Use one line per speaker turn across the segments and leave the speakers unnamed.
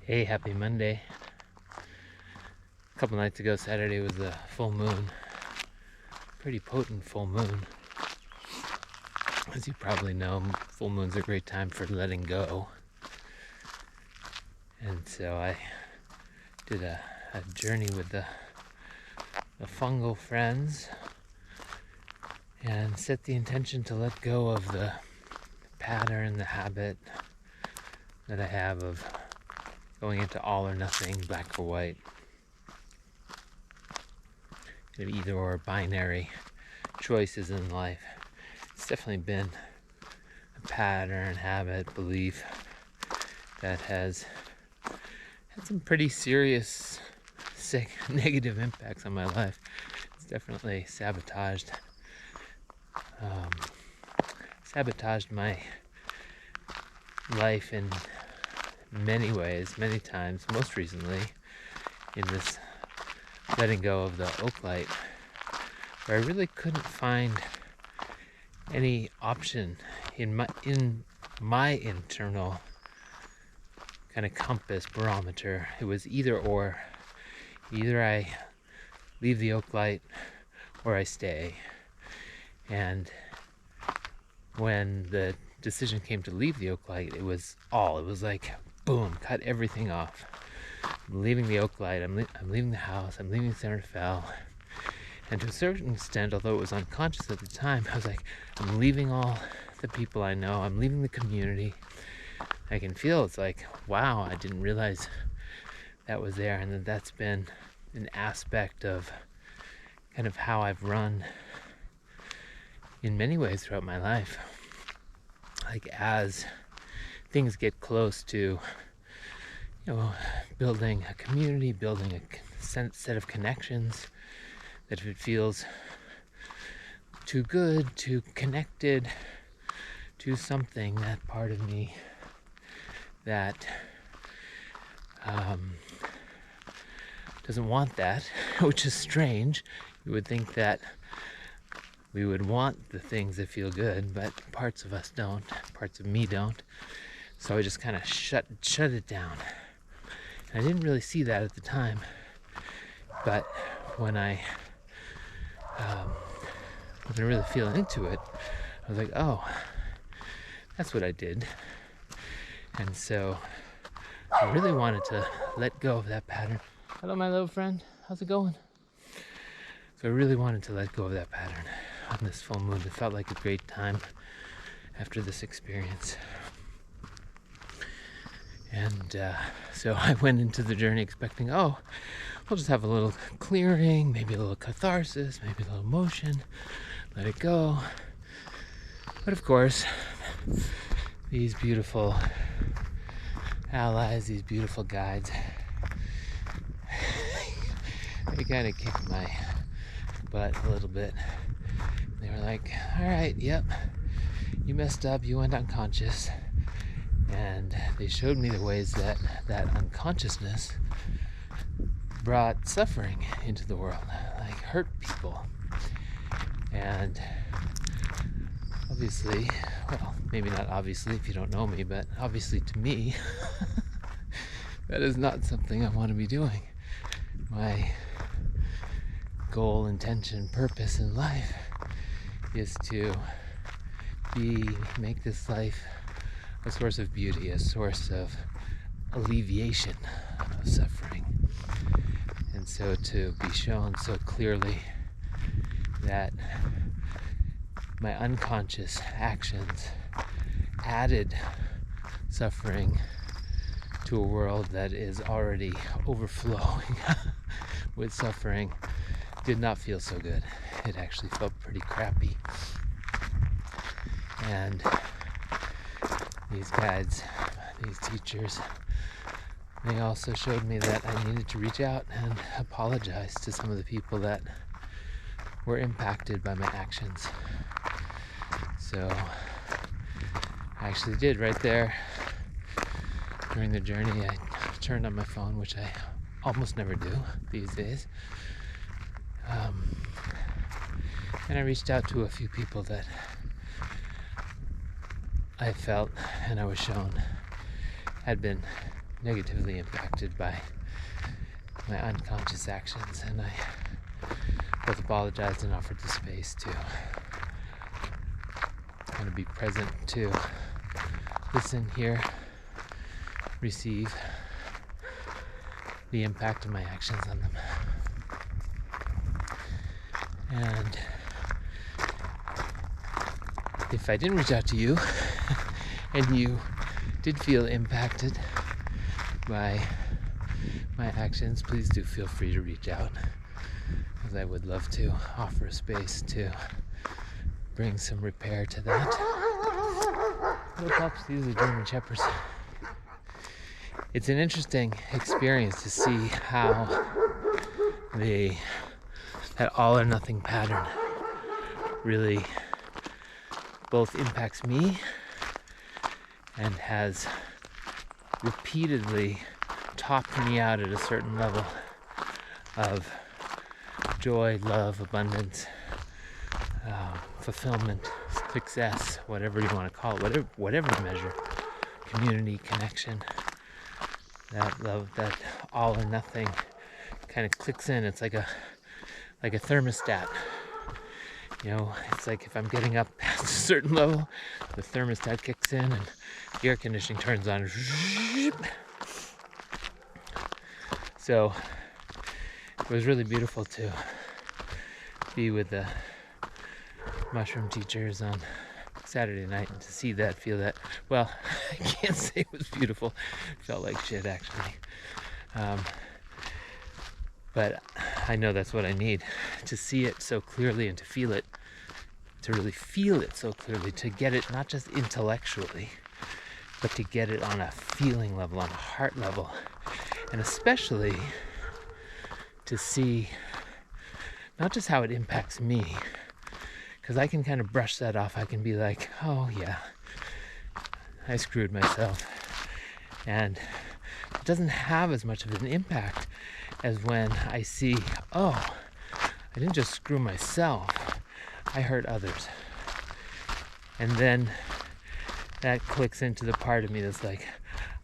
Hey, happy Monday. A couple nights ago, Saturday, was a full moon. Pretty potent full moon. As you probably know, full moon's a great time for letting go. And so I did a journey with the fungal friends and set the intention to let go of the pattern, the habit that I have of going into all or nothing, black or white. Either or binary choices in life. It's definitely been a pattern, habit, belief that has had some pretty serious negative impacts on my life. It's definitely sabotaged my life in many ways, many times, most recently in this letting go of the oak light, where I really couldn't find any option in my internal kind of compass barometer. It was either or. Either I leave the oak light or I stay. And when the decision came to leave the oak light, it was like boom, cut everything off. I'm leaving the oak light, I'm leaving the house, I'm leaving San Rafael. And to a certain extent, although it was unconscious at the time, I was like, I'm leaving all the people I know, I'm leaving the community. I can feel it's like, wow, I didn't realize that was there. And that's been an aspect of kind of how I've run in many ways throughout my life. Like as things get close to building a community, building a set of connections, that if it feels too good, too connected to something, that part of me that doesn't want that, which is strange. You would think that we would want the things that feel good, but parts of us don't, parts of me don't. So I just kind of shut it down. I didn't really see that at the time, but when I really feel into it, I was like, oh, that's what I did. And so I really wanted to let go of that pattern. Hello, my little friend. How's it going? So I really wanted to let go of that pattern on this full moon. It felt like a great time after this experience. And so I went into the journey expecting, we'll just have a little clearing, maybe a little catharsis, maybe a little motion, let it go. But of course, these beautiful allies, these beautiful guides, they kind of kicked my butt a little bit. They were like, all right, yep, you messed up, you went unconscious. And they showed me the ways that unconsciousness brought suffering into the world, like hurt people. And obviously, well, maybe not obviously if you don't know me, but obviously to me, that is not something I want to be doing. My goal, intention, purpose in life is to make this life a source of beauty, a source of alleviation of suffering. And so to be shown so clearly that my unconscious actions added suffering to a world that is already overflowing with suffering did not feel so good. It actually felt pretty crappy. And these guides, these teachers, they also showed me that I needed to reach out and apologize to some of the people that were impacted by my actions. So I actually did right there during the journey. I turned on my phone, which I almost never do these days. And I reached out to a few people that I felt and I was shown had been negatively impacted by my unconscious actions, and I both apologized and offered the space to kind of be present, to listen, hear, receive the impact of my actions on them. And if I didn't reach out to you and you did feel impacted by my actions, please do feel free to reach out, because I would love to offer a space to bring some repair to that. Little pups, these are German Shepherds. It's an interesting experience to see how that all or nothing pattern really both impacts me and has repeatedly topped me out at a certain level of joy, love, abundance, fulfillment, success, whatever you want to call it, whatever measure, community, connection. That love, that all or nothing kind of clicks in. It's like a thermostat. You know, it's like if I'm getting up past a certain level, the thermostat kicks in and the air conditioning turns on. So it was really beautiful to be with the mushroom teachers on Saturday night and to see that, feel that. Well, I can't say it was beautiful. It felt like shit, actually. But I know that's what I need, to see it so clearly and to feel it, to really feel it so clearly, to get it not just intellectually, but to get it on a feeling level, on a heart level, and especially to see not just how it impacts me, because I can kind of brush that off. I can be like, oh yeah, I screwed myself. And it doesn't have as much of an impact as when I see, oh, I didn't just screw myself, I hurt others. And then that clicks into the part of me that's like,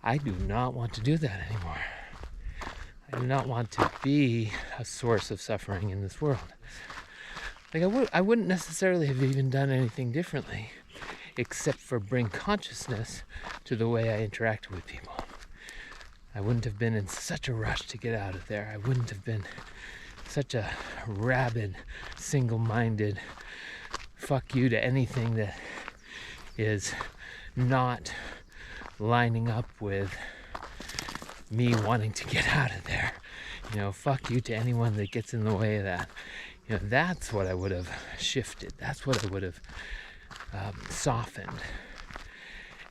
I do not want to do that anymore. I do not want to be a source of suffering in this world. Like I wouldn't necessarily have even done anything differently, except for bring consciousness to the way I interacted with people. I wouldn't have been in such a rush to get out of there. I wouldn't have been such a rabid, single-minded fuck you to anything that is not lining up with me wanting to get out of there. You know, fuck you to anyone that gets in the way of that. You know, that's what I would have shifted. That's what I would have softened.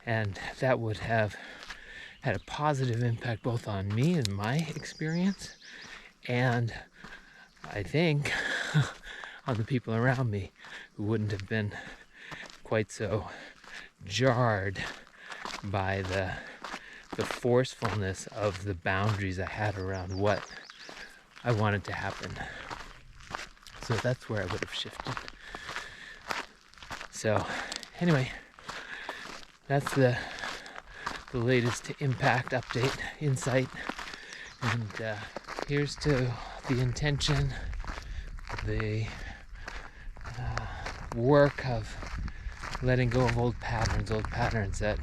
And that would have had a positive impact both on me and my experience, and I think on the people around me who wouldn't have been quite so jarred by the forcefulness of the boundaries I had around what I wanted to happen. So that's where I would have shifted. So anyway, that's the latest impact update, insight, and here's to the intention, the work of letting go of old patterns that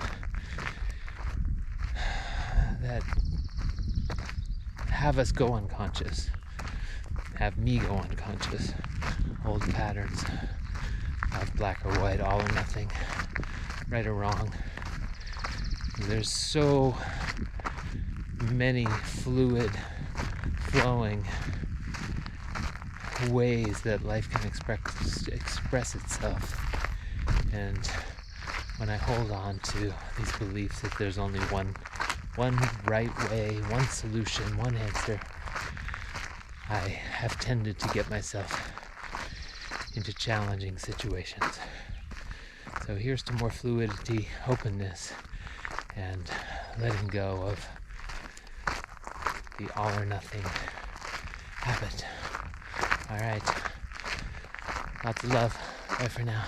have us go unconscious, have me go unconscious. Old patterns of black or white, all or nothing, right or wrong. There's so many fluid, flowing ways that life can express itself. And when I hold on to these beliefs that there's only one right way, one solution, one answer, I have tended to get myself into challenging situations. So here's to more fluidity, openness, and letting go of the all or nothing habit. All right. Lots of love. Bye for now.